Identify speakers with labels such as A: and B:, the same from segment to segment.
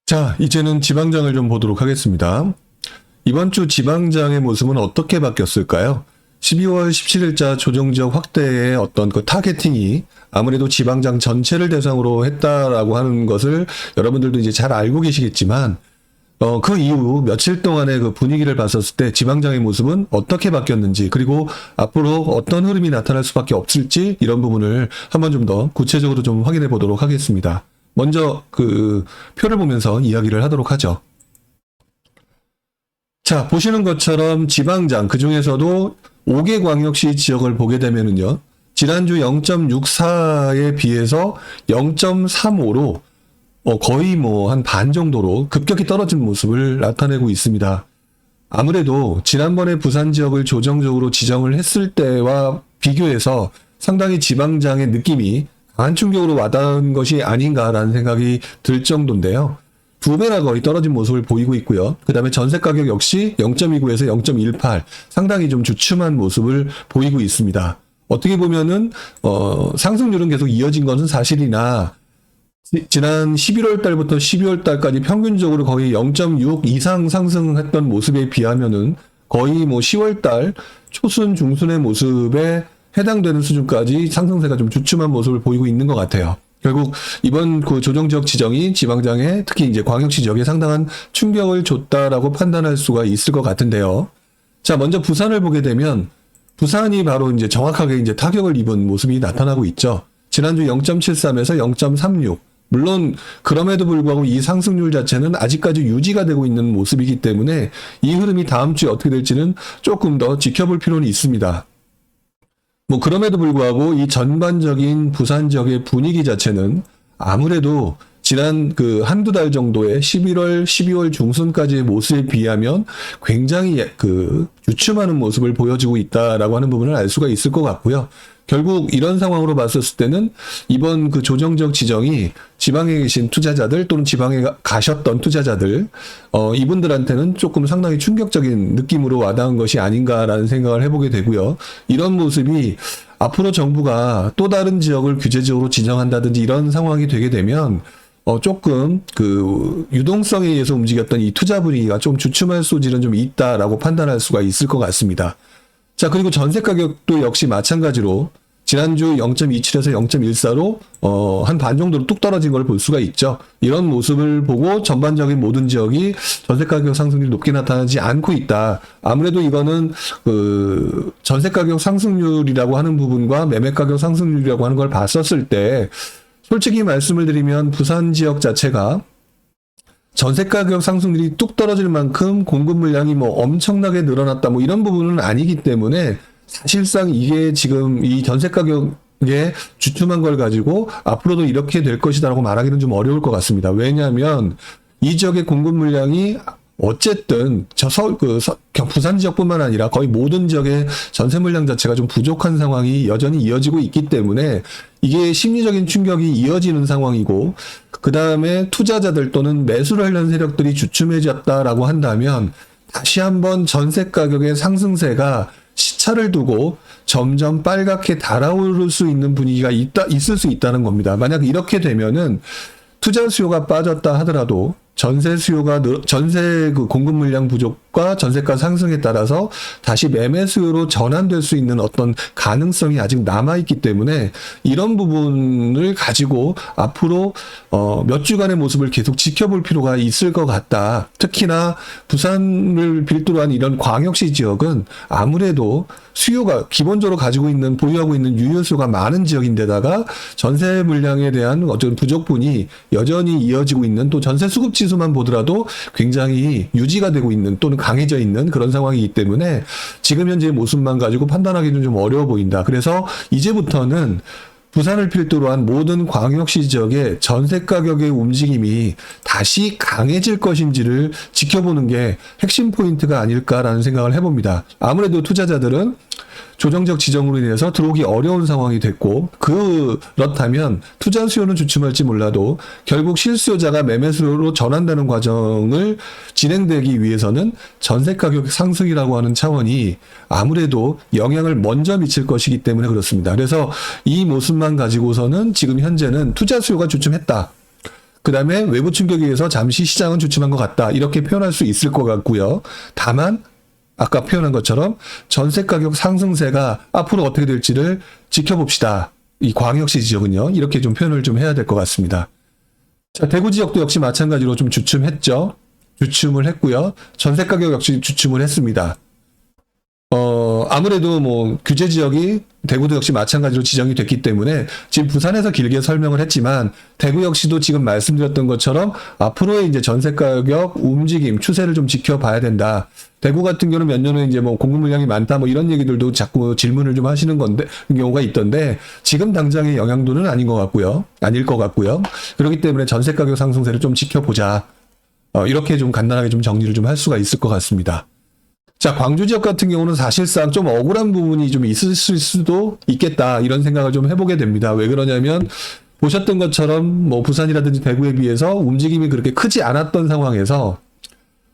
A: 자, 이제는 지방장을 좀 보도록 하겠습니다. 이번 주 지방장의 모습은 어떻게 바뀌었을까요? 12월 17일자 조정지역 확대의 어떤 그 타겟팅이 아무래도 지방장 전체를 대상으로 했다라고 하는 것을 여러분들도 이제 잘 알고 계시겠지만, 그 이후 며칠 동안의 그 분위기를 봤었을 때 지방장의 모습은 어떻게 바뀌었는지, 그리고 앞으로 어떤 흐름이 나타날 수밖에 없을지, 이런 부분을 한번 좀 더 구체적으로 좀 확인해 보도록 하겠습니다. 먼저 그 표를 보면서 이야기를 하도록 하죠. 자, 보시는 것처럼 지방장, 그 중에서도 5개 광역시 지역을 보게 되면은요, 지난주 0.64에 비해서 0.35로 거의 뭐 한 반 정도로 급격히 떨어진 모습을 나타내고 있습니다. 아무래도 지난번에 부산 지역을 조정적으로 지정을 했을 때와 비교해서 상당히 지방장의 느낌이 강한 충격으로 와닿은 것이 아닌가라는 생각이 들 정도인데요. 2배나 거의 떨어진 모습을 보이고 있고요. 그 다음에 전세 가격 역시 0.29에서 0.18 상당히 좀 주춤한 모습을 보이고 있습니다. 어떻게 보면은 상승률은 계속 이어진 것은 사실이나 지난 11월 달부터 12월 달까지 평균적으로 거의 0.6 이상 상승했던 모습에 비하면은 거의 뭐 10월 달 초순 중순의 모습에 해당되는 수준까지 상승세가 좀 주춤한 모습을 보이고 있는 것 같아요. 결국 이번 그 조정지역 지정이 지방장에 특히 이제 광역시 지역에 상당한 충격을 줬다라고 판단할 수가 있을 것 같은데요. 자, 먼저 부산을 보게 되면 부산이 바로 이제 정확하게 이제 타격을 입은 모습이 나타나고 있죠. 지난주 0.73에서 0.36. 물론 그럼에도 불구하고 이 상승률 자체는 아직까지 유지가 되고 있는 모습이기 때문에 이 흐름이 다음 주에 어떻게 될지는 조금 더 지켜볼 필요는 있습니다. 뭐 그럼에도 불구하고 이 전반적인 부산 지역의 분위기 자체는 아무래도 지난 그 한두 달 정도의 11월, 12월 중순까지의 모습에 비하면 굉장히 그 주춤하는 모습을 보여주고 있다라고 하는 부분을 알 수가 있을 것 같고요. 결국 이런 상황으로 봤었을 때는 이번 그 조정적 지정이 지방에 계신 투자자들 또는 지방에 가셨던 투자자들 이분들한테는 조금 상당히 충격적인 느낌으로 와닿은 것이 아닌가라는 생각을 해보게 되고요. 이런 모습이 앞으로 정부가 또 다른 지역을 규제적으로 지정한다든지 이런 상황이 되게 되면 조금 그 유동성에 의해서 움직였던 이 투자 분위기가 좀 주춤할 소지는 좀 있다라고 판단할 수가 있을 것 같습니다. 자, 그리고 전세 가격도 역시 마찬가지로 지난주 0.27에서 0.14로 한 반 정도로 뚝 떨어진 걸 볼 수가 있죠. 이런 모습을 보고 전반적인 모든 지역이 전세 가격 상승률이 높게 나타나지 않고 있다. 아무래도 이거는 그 전세 가격 상승률이라고 하는 부분과 매매 가격 상승률이라고 하는 걸 봤었을 때 솔직히 말씀을 드리면 부산 지역 자체가 전세 가격 상승률이 뚝 떨어질 만큼 공급 물량이 뭐 엄청나게 늘어났다 뭐 이런 부분은 아니기 때문에 사실상 이게 지금 이 전세 가격에 주춤한 걸 가지고 앞으로도 이렇게 될 것이다라고 말하기는 좀 어려울 것 같습니다. 왜냐하면 이 지역의 공급 물량이 어쨌든 부산 지역뿐만 아니라 거의 모든 지역의 전세 물량 자체가 좀 부족한 상황이 여전히 이어지고 있기 때문에 이게 심리적인 충격이 이어지는 상황이고 그 다음에 투자자들 또는 매수를 하려는 세력들이 주춤해졌다라고 한다면 다시 한번 전세 가격의 상승세가 시차를 두고 점점 빨갛게 달아오를 수 있는 분위기가 있을 수 있다는 겁니다. 만약 이렇게 되면은 투자 수요가 빠졌다 하더라도 전세 그 공급 물량 부족과 전세가 상승에 따라서 다시 매매 수요로 전환될 수 있는 어떤 가능성이 아직 남아있기 때문에 이런 부분을 가지고 앞으로 몇 주간의 모습을 계속 지켜볼 필요가 있을 것 같다. 특히나 부산을 필두로 한 이런 광역시 지역은 아무래도 수요가 기본적으로 보유하고 있는 유효 수요가 많은 지역인데다가 전세 물량에 대한 어떤 부족분이 여전히 이어지고 있는 또 전세 수급 지수만 보더라도 굉장히 유지가 되고 있는 또는 강해져 있는 그런 상황이기 때문에 지금 현재의 모습만 가지고 판단하기는 좀 어려워 보인다. 그래서 이제부터는 부산을 필두로 한 모든 광역시 지역의 전세 가격의 움직임이 다시 강해질 것인지를 지켜보는 게 핵심 포인트가 아닐까라는 생각을 해봅니다. 아무래도 투자자들은 조정적 지정으로 인해서 들어오기 어려운 상황이 됐고 그렇다면 투자 수요는 주춤할지 몰라도 결국 실수요자가 매매 수요로 전환되는 과정을 진행되기 위해서는 전세 가격 상승이라고 하는 차원이 아무래도 영향을 먼저 미칠 것이기 때문에 그렇습니다. 그래서 이 모습만 가지고서는 지금 현재는 투자 수요가 주춤했다. 그 다음에 외부 충격에 의해서 잠시 시장은 주춤한 것 같다. 이렇게 표현할 수 있을 것 같고요. 다만 아까 표현한 것처럼 전세 가격 상승세가 앞으로 어떻게 될지를 지켜봅시다. 이 광역시 지역은요. 이렇게 좀 표현을 좀 해야 될 것 같습니다. 자, 대구 지역도 역시 마찬가지로 좀 주춤했죠. 주춤을 했고요. 전세 가격 역시 주춤을 했습니다. 아무래도 뭐 규제 지역이 대구도 역시 마찬가지로 지정이 됐기 때문에 지금 부산에서 길게 설명을 했지만 대구 역시도 지금 말씀드렸던 것처럼 앞으로의 이제 전세 가격 움직임 추세를 좀 지켜봐야 된다. 대구 같은 경우는 몇 년 후에 이제 뭐 공급 물량이 많다 뭐 이런 얘기들도 자꾸 질문을 좀 하시는 건데 경우가 있던데 지금 당장의 영향도는 아닌 것 같고요. 아닐 것 같고요. 그렇기 때문에 전세 가격 상승세를 좀 지켜보자. 이렇게 좀 간단하게 좀 정리를 좀 할 수가 있을 것 같습니다. 자, 광주 지역 같은 경우는 사실상 좀 억울한 부분이 좀 있을 수도 있겠다. 이런 생각을 좀 해보게 됩니다. 왜 그러냐면 보셨던 것처럼 뭐 부산이라든지 대구에 비해서 움직임이 그렇게 크지 않았던 상황에서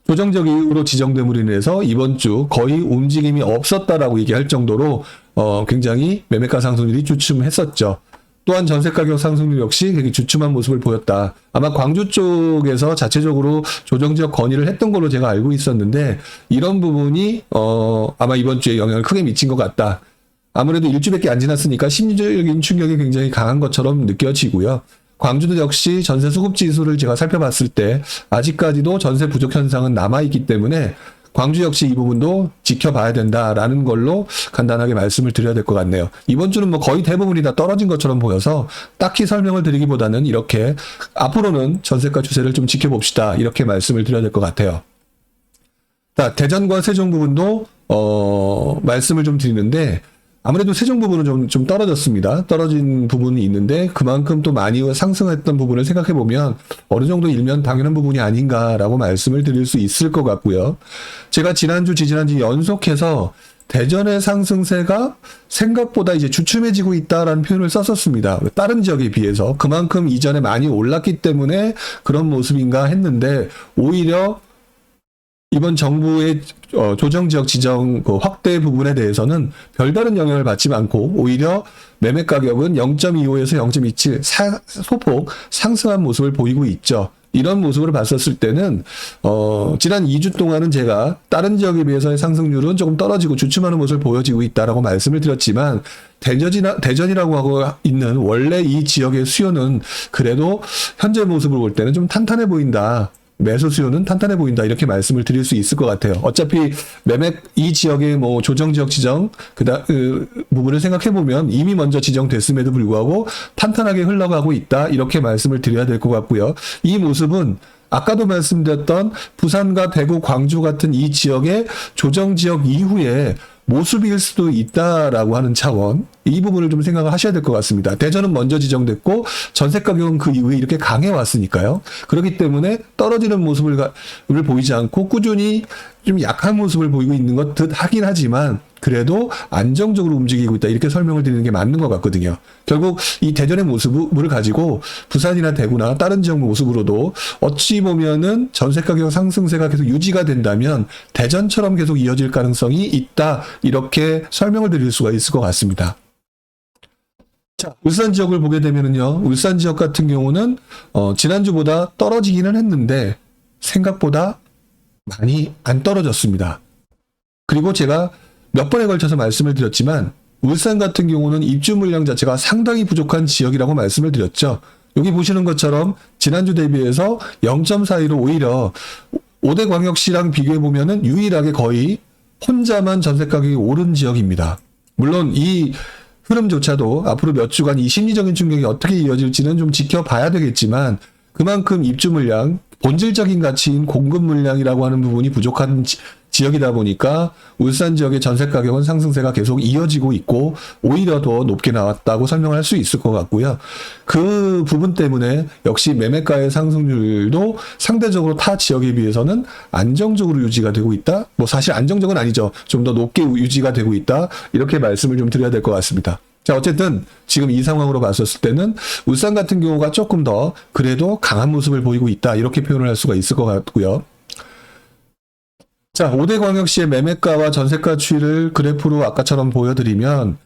A: 조정적 이유로 지정됨으로 인해서 이번 주 거의 움직임이 없었다라고 얘기할 정도로 굉장히 매매가 상승률이 주춤했었죠. 또한 전세 가격 상승률 역시 되게 주춤한 모습을 보였다. 아마 광주 쪽에서 자체적으로 조정지역 건의를 했던 걸로 제가 알고 있었는데 이런 부분이 아마 이번 주에 영향을 크게 미친 것 같다. 아무래도 일주밖에 안 지났으니까 심리적인 충격이 굉장히 강한 것처럼 느껴지고요. 광주도 역시 전세 수급 지수를 제가 살펴봤을 때 아직까지도 전세 부족 현상은 남아있기 때문에 광주 역시 이 부분도 지켜봐야 된다라는 걸로 간단하게 말씀을 드려야 될 것 같네요. 이번 주는 뭐 거의 대부분이 다 떨어진 것처럼 보여서 딱히 설명을 드리기보다는 이렇게 앞으로는 전세가 추세를 좀 지켜봅시다. 이렇게 말씀을 드려야 될 것 같아요. 자, 대전과 세종 부분도 말씀을 좀 드리는데 아무래도 세종 부분은 좀 떨어졌습니다. 떨어진 부분이 있는데 그만큼 또 많이 상승했던 부분을 생각해 보면 어느 정도 일면 당연한 부분이 아닌가라고 말씀을 드릴 수 있을 것 같고요. 제가 지난주, 지지난주 연속해서 대전의 상승세가 생각보다 이제 주춤해지고 있다라는 표현을 썼었습니다. 다른 지역에 비해서 그만큼 이전에 많이 올랐기 때문에 그런 모습인가 했는데 오히려 이번 정부의 조정지역 지정 확대 부분에 대해서는 별다른 영향을 받지 않고 오히려 매매 가격은 0.25에서 0.27 소폭 상승한 모습을 보이고 있죠. 이런 모습을 봤었을 때는 지난 2주 동안은 제가 다른 지역에 비해서의 상승률은 조금 떨어지고 주춤하는 모습을 보여지고 있다라고 말씀을 드렸지만 대전이라고 하고 있는 원래 이 지역의 수요는 그래도 현재 모습을 볼 때는 좀 탄탄해 보인다. 매수 수요는 탄탄해 보인다. 이렇게 말씀을 드릴 수 있을 것 같아요. 어차피 이 지역의 뭐 조정지역 지정, 부분을 생각해보면 이미 먼저 지정됐음에도 불구하고 탄탄하게 흘러가고 있다. 이렇게 말씀을 드려야 될 것 같고요. 이 모습은 아까도 말씀드렸던 부산과 대구, 광주 같은 이 지역의 조정지역 이후에 모습일 수도 있다라고 하는 차원, 이 부분을 좀 생각을 하셔야 될 것 같습니다. 대전은 먼저 지정됐고 전세 가격은 그 이후에 이렇게 강해 왔으니까요. 그렇기 때문에 떨어지는 모습을 보이지 않고 꾸준히 좀 약한 모습을 보이고 있는 것 듯 하긴 하지만 그래도 안정적으로 움직이고 있다. 이렇게 설명을 드리는 게 맞는 것 같거든요. 결국 이 대전의 모습을 가지고 부산이나 대구나 다른 지역 모습으로도 어찌 보면은 전세 가격 상승세가 계속 유지가 된다면 대전처럼 계속 이어질 가능성이 있다. 이렇게 설명을 드릴 수가 있을 것 같습니다. 자, 울산 지역을 보게 되면은요. 울산 지역 같은 경우는 지난주보다 떨어지기는 했는데 생각보다 많이 안 떨어졌습니다. 그리고 제가 몇 번에 걸쳐서 말씀을 드렸지만 울산 같은 경우는 입주 물량 자체가 상당히 부족한 지역이라고 말씀을 드렸죠. 여기 보시는 것처럼 지난주 대비해서 0.42로 오히려 5대 광역시랑 비교해 보면은 유일하게 거의 혼자만 전세 가격이 오른 지역입니다. 물론 이 흐름조차도 앞으로 몇 주간 이 심리적인 충격이 어떻게 이어질지는 좀 지켜봐야 되겠지만 그만큼 입주 물량, 본질적인 가치인 공급 물량이라고 하는 부분이 부족한 지역이다 보니까 울산 지역의 전세 가격은 상승세가 계속 이어지고 있고 오히려 더 높게 나왔다고 설명할 수 있을 것 같고요. 그 부분 때문에 역시 매매가의 상승률도 상대적으로 타 지역에 비해서는 안정적으로 유지가 되고 있다. 뭐 사실 안정적은 아니죠. 좀 더 높게 유지가 되고 있다. 이렇게 말씀을 좀 드려야 될 것 같습니다. 자, 어쨌든 지금 이 상황으로 봤었을 때는 울산 같은 경우가 조금 더 그래도 강한 모습을 보이고 있다. 이렇게 표현을 할 수가 있을 것 같고요. 자, 5대 광역시의 매매가와 전세가 추이를 그래프로 아까처럼 보여드리면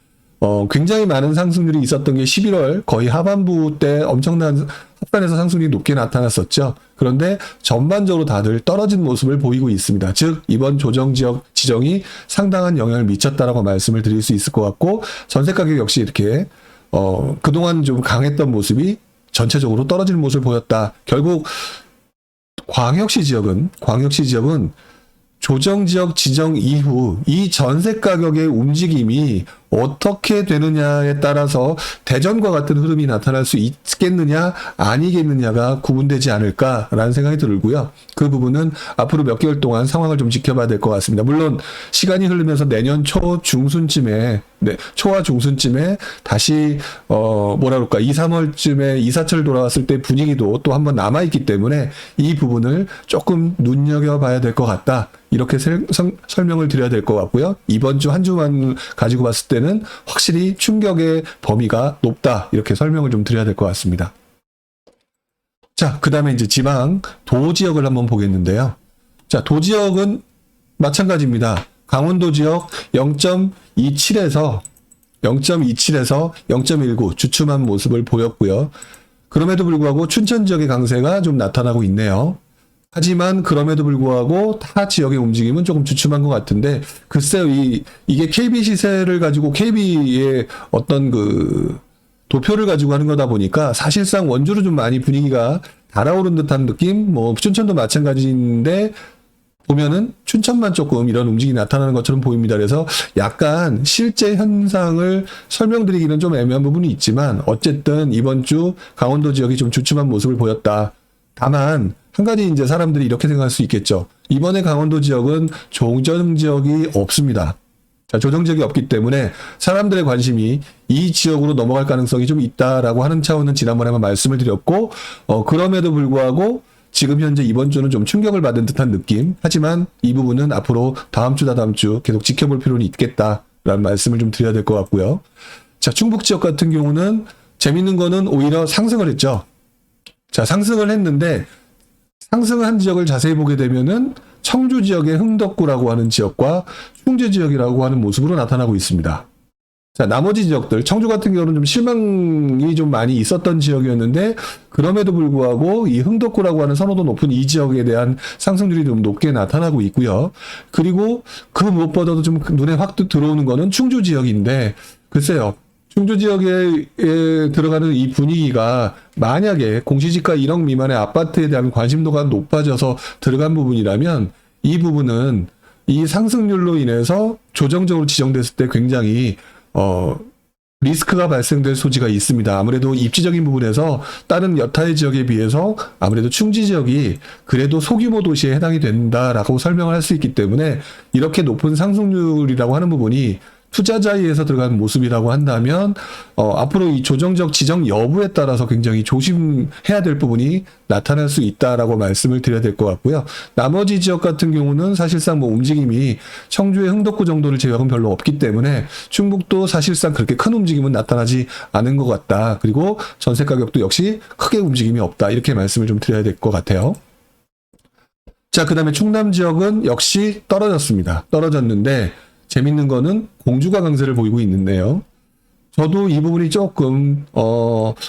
A: 굉장히 많은 상승률이 있었던 게 11월 거의 하반부 때 엄청난 합산에서 상승률이 높게 나타났었죠. 그런데 전반적으로 다들 떨어진 모습을 보이고 있습니다. 즉 이번 조정 지역 지정이 상당한 영향을 미쳤다라고 말씀을 드릴 수 있을 것 같고, 전세 가격 역시 이렇게 그동안 좀 강했던 모습이 전체적으로 떨어지는 모습을 보였다. 결국 광역시 지역은 조정 지역 지정 이후 이 전세 가격의 움직임이 어떻게 되느냐에 따라서 대전과 같은 흐름이 나타날 수 있겠느냐 아니겠느냐가 구분되지 않을까라는 생각이 들고요. 그 부분은 앞으로 몇 개월 동안 상황을 좀 지켜봐야 될 것 같습니다. 물론 시간이 흐르면서 내년 초와 중순쯤에 다시 뭐라 그럴까 2, 3월쯤에 이사철 돌아왔을 때 분위기도 또 한번 남아있기 때문에 이 부분을 조금 눈여겨봐야 될 것 같다. 이렇게 설명을 드려야 될 것 같고요. 이번 주 한 주만 가지고 봤을 때는 확실히 충격의 범위가 높다. 이렇게 설명을 좀 드려야 될 것 같습니다. 자, 그 다음에 이제 지방 도 지역을 한번 보겠는데요. 자, 도 지역은 마찬가지입니다. 강원도 지역 0.27에서 0.19 주춤한 모습을 보였고요. 그럼에도 불구하고 춘천 지역의 강세가 좀 나타나고 있네요. 하지만 그럼에도 불구하고 타 지역의 움직임은 조금 주춤한 것 같은데, 글쎄요, 이게 KB 시세를 가지고 KB의 어떤 그 도표를 가지고 하는 거다 보니까 사실상 원주로 좀 많이 분위기가 달아오른 듯한 느낌, 뭐 춘천도 마찬가지인데 보면은 춘천만 조금 이런 움직임이 나타나는 것처럼 보입니다. 그래서 약간 실제 현상을 설명드리기는 좀 애매한 부분이 있지만 어쨌든 이번 주 강원도 지역이 좀 주춤한 모습을 보였다. 다만 한 가지 이제 사람들이 이렇게 생각할 수 있겠죠. 이번에 강원도 지역은 조정 지역이 없습니다. 자, 조정 지역이 없기 때문에 사람들의 관심이 이 지역으로 넘어갈 가능성이 좀 있다라고 하는 차원은 지난번에 한번 말씀을 드렸고, 그럼에도 불구하고 지금 현재 이번 주는 좀 충격을 받은 듯한 느낌. 하지만 이 부분은 앞으로 다음 주 계속 지켜볼 필요는 있겠다라는 말씀을 좀 드려야 될 것 같고요. 자, 충북 지역 같은 경우는 재밌는 거는 오히려 상승을 했죠. 자, 상승을 했는데 상승을 한 지역을 자세히 보게 되면은 청주 지역의 흥덕구라고 하는 지역과 충주 지역이라고 하는 모습으로 나타나고 있습니다. 자, 나머지 지역들, 청주 같은 경우는 좀 실망이 좀 많이 있었던 지역이었는데 그럼에도 불구하고 이 흥덕구라고 하는 선호도 높은 이 지역에 대한 상승률이 좀 높게 나타나고 있고요. 그리고 그 무엇보다도 좀 눈에 확 들어오는 거는 충주 지역인데, 글쎄요. 충주 지역에 들어가는 이 분위기가 만약에 공시지가 1억 미만의 아파트에 대한 관심도가 높아져서 들어간 부분이라면 이 부분은 이 상승률로 인해서 조정적으로 지정됐을 때 굉장히 리스크가 발생될 소지가 있습니다. 아무래도 입지적인 부분에서 다른 여타의 지역에 비해서 아무래도 충지 지역이 그래도 소규모 도시에 해당이 된다라고 설명을 할 수 있기 때문에 이렇게 높은 상승률이라고 하는 부분이 투자자에 의해서 들어간 모습이라고 한다면 앞으로 이 조정적 지정 여부에 따라서 굉장히 조심해야 될 부분이 나타날 수 있다라고 말씀을 드려야 될 것 같고요. 나머지 지역 같은 경우는 사실상 뭐 움직임이 청주의 흥덕구 정도를 제외하고는 별로 없기 때문에 충북도 사실상 그렇게 큰 움직임은 나타나지 않은 것 같다. 그리고 전세 가격도 역시 크게 움직임이 없다. 이렇게 말씀을 좀 드려야 될 것 같아요. 자, 그 다음에 충남 지역은 역시 떨어졌습니다. 떨어졌는데 재밌는 거는 공주가 강세를 보이고 있는데요. 저도 이 부분이 조금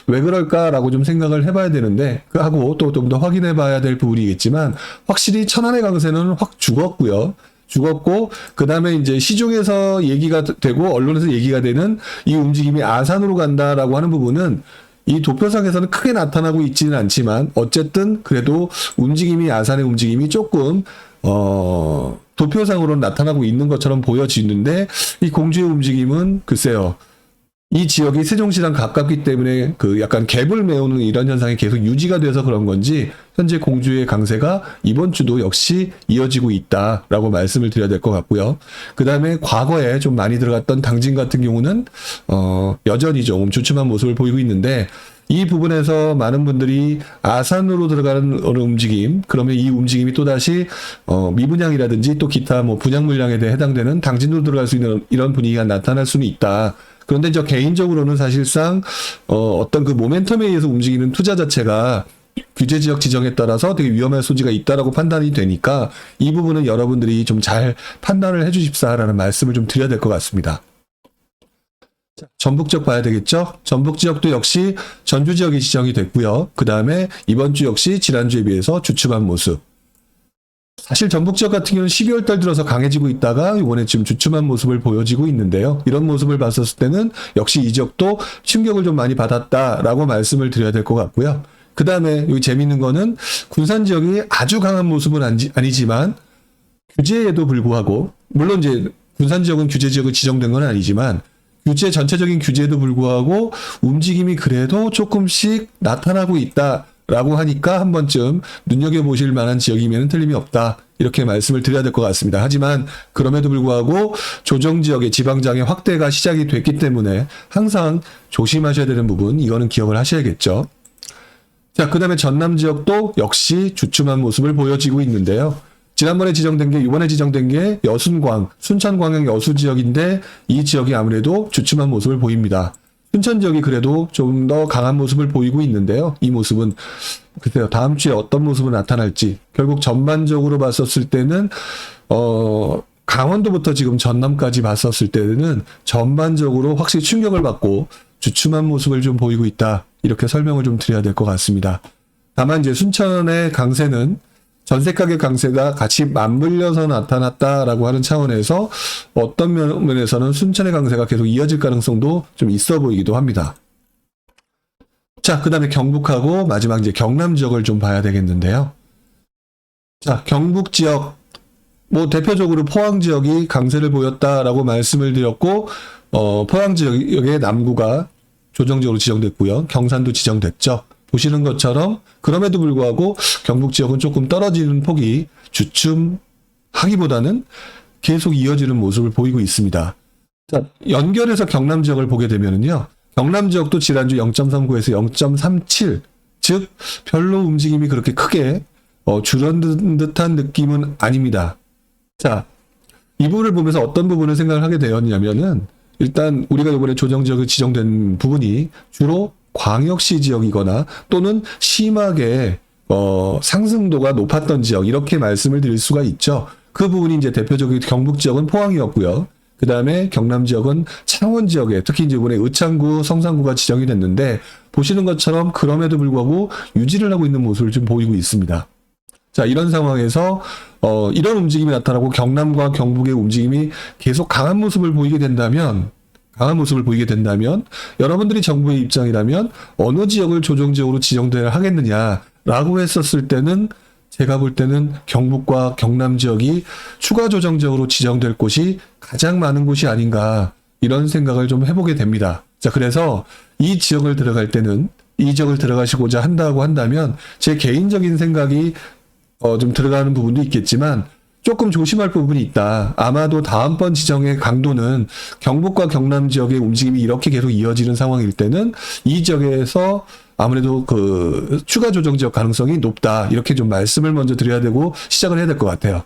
A: 왜 그럴까라고 좀 생각을 해봐야 되는데 하고 또 좀 더 확인해봐야 될 부분이겠지만 확실히 천안의 강세는 확 죽었고요. 죽었고 그 다음에 이제 시중에서 얘기가 되고 언론에서 얘기가 되는 이 움직임이 아산으로 간다라고 하는 부분은 이 도표상에서는 크게 나타나고 있지는 않지만 어쨌든 그래도 움직임이 아산의 움직임이 조금 도표상으로는 나타나고 있는 것처럼 보여지는데 이 공주의 움직임은 글쎄요. 이 지역이 세종시랑 가깝기 때문에 그 약간 갭을 메우는 이런 현상이 계속 유지가 돼서 그런 건지 현재 공주의 강세가 이번 주도 역시 이어지고 있다라고 말씀을 드려야 될 것 같고요. 그 다음에 과거에 좀 많이 들어갔던 당진 같은 경우는 여전히 좀 주춤한 모습을 보이고 있는데 이 부분에서 많은 분들이 아산으로 들어가는 움직임, 그러면 이 움직임이 또다시 미분양이라든지 또 기타 뭐 분양 물량에 대해 해당되는 당진으로 들어갈 수 있는 이런 분위기가 나타날 수는 있다. 그런데 저 개인적으로는 사실상 어떤 그 모멘텀에 의해서 움직이는 투자 자체가 규제 지역 지정에 따라서 되게 위험할 소지가 있다라고 판단이 되니까 이 부분은 여러분들이 좀 잘 판단을 해주십사라는 말씀을 좀 드려야 될 것 같습니다. 전북 지역 봐야 되겠죠? 전북 지역도 역시 전주 지역이 지정이 됐고요. 그 다음에 이번 주 역시 지난주에 비해서 주춤한 모습. 사실 전북 지역 같은 경우는 12월 달 들어서 강해지고 있다가 이번에 지금 주춤한 모습을 보여지고 있는데요. 이런 모습을 봤었을 때는 역시 이 지역도 충격을 좀 많이 받았다라고 말씀을 드려야 될 것 같고요. 그 다음에 여기 재밌는 거는 군산 지역이 아주 강한 모습은 아니지만 규제에도 불구하고, 물론 이제 군산 지역은 규제 지역이 지정된 건 아니지만 규제, 전체적인 규제에도 불구하고 움직임이 그래도 조금씩 나타나고 있다라고 하니까 한 번쯤 눈여겨보실 만한 지역이면 틀림이 없다, 이렇게 말씀을 드려야 될 것 같습니다. 하지만 그럼에도 불구하고 조정 지역의 지방장의 확대가 시작이 됐기 때문에 항상 조심하셔야 되는 부분, 이거는 기억을 하셔야겠죠. 자, 그 다음에 전남 지역도 역시 주춤한 모습을 보여지고 있는데요. 지난번에 지정된 게, 이번에 지정된 게 여순광, 순천광양 여수 지역인데 이 지역이 아무래도 주춤한 모습을 보입니다. 순천 지역이 그래도 좀 더 강한 모습을 보이고 있는데요. 이 모습은 글쎄요, 다음 주에 어떤 모습으로 나타날지, 결국 전반적으로 봤었을 때는 강원도부터 지금 전남까지 봤었을 때는 전반적으로 확실히 충격을 받고 주춤한 모습을 좀 보이고 있다, 이렇게 설명을 좀 드려야 될 것 같습니다. 다만 이제 순천의 강세는 전세 가격 강세가 같이 맞물려서 나타났다라고 하는 차원에서 어떤 면에서는 순천의 강세가 계속 이어질 가능성도 좀 있어 보이기도 합니다. 자, 그 다음에 경북하고 마지막 이제 경남 지역을 좀 봐야 되겠는데요. 자, 경북 지역, 뭐 대표적으로 포항 지역이 강세를 보였다라고 말씀을 드렸고, 포항 지역의 남구가 조정지역으로 지정됐고요. 경산도 지정됐죠. 보시는 것처럼 그럼에도 불구하고 경북 지역은 조금 떨어지는 폭이 주춤하기보다는 계속 이어지는 모습을 보이고 있습니다. 자, 연결해서 경남 지역을 보게 되면은요. 경남 지역도 지난주 0.39에서 0.37, 즉 별로 움직임이 그렇게 크게 줄어든 듯한 느낌은 아닙니다. 자, 이 부분을 보면서 어떤 부분을 생각을 하게 되었냐면은, 일단 우리가 이번에 조정지역이 지정된 부분이 주로 광역시 지역이거나 또는 심하게 상승도가 높았던 지역, 이렇게 말씀을 드릴 수가 있죠. 그 부분이 이제 대표적인 경북 지역은 포항이었고요. 그 다음에 경남 지역은 창원 지역에, 특히 이제 이번에 의창구, 성산구가 지정이 됐는데, 보시는 것처럼 그럼에도 불구하고 유지를 하고 있는 모습을 좀 보이고 있습니다. 자, 이런 상황에서 이런 움직임이 나타나고 경남과 경북의 움직임이 계속 강한 모습을 보이게 된다면, 여러분들이 정부의 입장이라면 어느 지역을 조정지역으로 지정돼야 하겠느냐라고 했었을 때는, 제가 볼 때는 경북과 경남 지역이 추가 조정지역으로 지정될 곳이 가장 많은 곳이 아닌가, 이런 생각을 좀 해보게 됩니다. 자, 그래서 이 지역을 들어갈 때는, 이 지역을 들어가시고자 한다고 한다면 제 개인적인 생각이 좀 들어가는 부분도 있겠지만 조금 조심할 부분이 있다. 아마도 다음번 지정의 강도는 경북과 경남 지역의 움직임이 이렇게 계속 이어지는 상황일 때는 이 지역에서 아무래도 그 추가 조정 지역 가능성이 높다, 이렇게 좀 말씀을 먼저 드려야 되고 시작을 해야 될 것 같아요.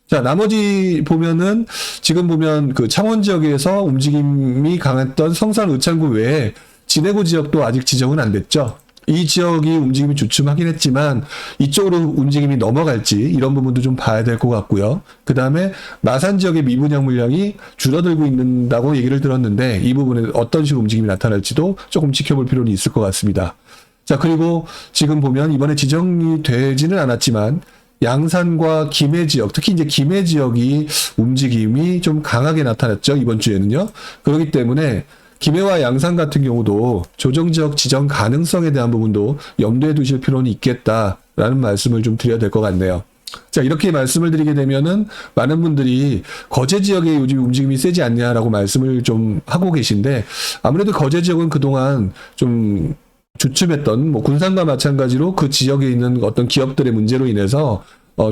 A: 자, 나머지 보면은 지금 보면 그 창원 지역에서 움직임이 강했던 성산 의창구 외에 진해구 지역도 아직 지정은 안 됐죠. 이 지역이 움직임이 주춤하긴 했지만 이쪽으로 움직임이 넘어갈지, 이런 부분도 좀 봐야 될 것 같고요. 그 다음에 마산 지역의 미분양 물량이 줄어들고 있다고 얘기를 들었는데, 이 부분에 어떤 식으로 움직임이 나타날지도 조금 지켜볼 필요는 있을 것 같습니다. 자, 그리고 지금 보면 이번에 지정이 되지는 않았지만 양산과 김해 지역, 특히 이제 김해 지역이 움직임이 좀 강하게 나타났죠, 이번 주에는요. 그렇기 때문에 김해와 양산 같은 경우도 조정지역 지정 가능성에 대한 부분도 염두에 두실 필요는 있겠다라는 말씀을 좀 드려야 될 것 같네요. 자, 이렇게 말씀을 드리게 되면은 많은 분들이 거제 지역에 요즘 움직임이 세지 않냐라고 말씀을 좀 하고 계신데, 아무래도 거제 지역은 그동안 좀 주춤했던, 뭐 군산과 마찬가지로 그 지역에 있는 어떤 기업들의 문제로 인해서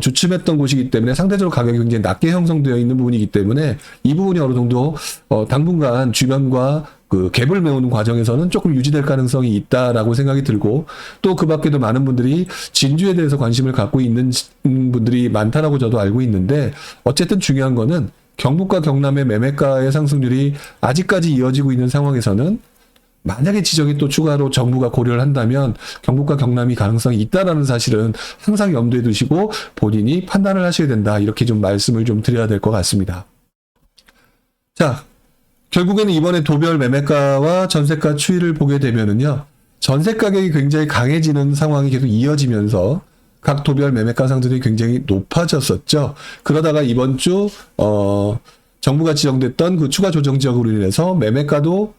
A: 주춤했던 곳이기 때문에 상대적으로 가격이 굉장히 낮게 형성되어 있는 부분이기 때문에 이 부분이 어느 정도 당분간 주변과 그 갭을 메우는 과정에서는 조금 유지될 가능성이 있다라고 생각이 들고, 또 그 밖에도 많은 분들이 진주에 대해서 관심을 갖고 있는 분들이 많다라고 저도 알고 있는데, 어쨌든 중요한 거는 경북과 경남의 매매가의 상승률이 아직까지 이어지고 있는 상황에서는 만약에 지정이 또 추가로 정부가 고려를 한다면 경북과 경남이 가능성이 있다라는 사실은 항상 염두에 두시고 본인이 판단을 하셔야 된다, 이렇게 좀 말씀을 좀 드려야 될 것 같습니다. 자, 결국에는 이번에 도별 매매가와 전세가 추이를 보게 되면은요, 전세 가격이 굉장히 강해지는 상황이 계속 이어지면서 각 도별 매매가상들이 굉장히 높아졌었죠. 그러다가 이번 주 정부가 지정됐던 그 추가 조정 지역으로 인해서 매매가도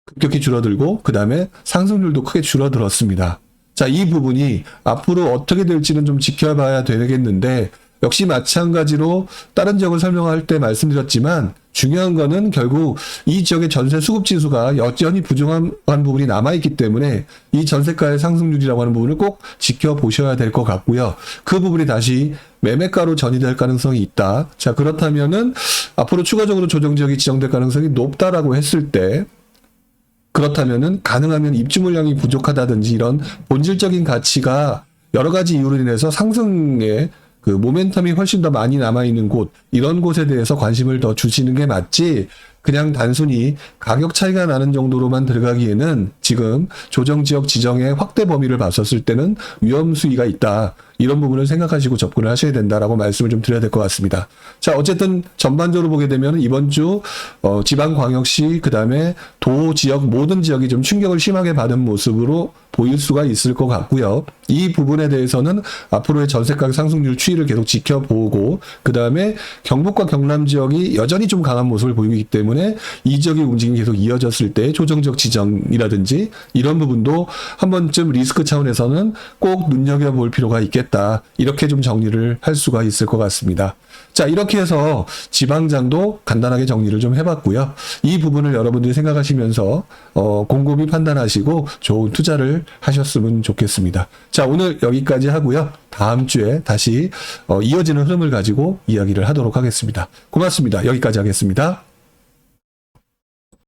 A: 급격히 줄어들고 그 다음에 상승률도 크게 줄어들었습니다. 자, 이 부분이 앞으로 어떻게 될지는 좀 지켜봐야 되겠는데, 역시 마찬가지로 다른 지역을 설명할 때 말씀드렸지만 중요한 거는 결국 이 지역의 전세 수급 지수가 여전히 부정한 부분이 남아있기 때문에 이 전세가의 상승률이라고 하는 부분을 꼭 지켜보셔야 될 것 같고요. 그 부분이 다시 매매가로 전이될 가능성이 있다. 자, 그렇다면은 앞으로 추가적으로 조정 지역이 지정될 가능성이 높다라고 했을 때, 그렇다면은 가능하면 입주 물량이 부족하다든지 이런 본질적인 가치가 여러 가지 이유로 인해서 상승의 그 모멘텀이 훨씬 더 많이 남아있는 곳, 이런 곳에 대해서 관심을 더 주시는 게 맞지, 그냥 단순히 가격 차이가 나는 정도로만 들어가기에는 지금 조정지역 지정의 확대 범위를 봤었을 때는 위험 수위가 있다. 이런 부분을 생각하시고 접근을 하셔야 된다라고 말씀을 좀 드려야 될 것 같습니다. 자, 어쨌든 전반적으로 보게 되면 이번 주 지방광역시 그다음에 도 지역 모든 지역이 좀 충격을 심하게 받은 모습으로 보일 수가 있을 것 같고요. 이 부분에 대해서는 앞으로의 전세가격 상승률 추이를 계속 지켜보고 그다음에 경북과 경남 지역이 여전히 좀 강한 모습을 보이기 때문에 이 지역의 움직임이 계속 이어졌을 때 조정적 지정이라든지 이런 부분도 한 번쯤 리스크 차원에서는 꼭 눈여겨볼 필요가 있겠다. 이렇게 좀 정리를 할 수가 있을 것 같습니다. 자, 이렇게 해서 지방장도 간단하게 정리를 좀 해봤고요. 이 부분을 여러분들이 생각하시면서 곰곰이 판단하시고 좋은 투자를 하셨으면 좋겠습니다. 자, 오늘 여기까지 하고요. 다음 주에 다시 이어지는 흐름을 가지고 이야기를 하도록 하겠습니다. 고맙습니다. 여기까지 하겠습니다.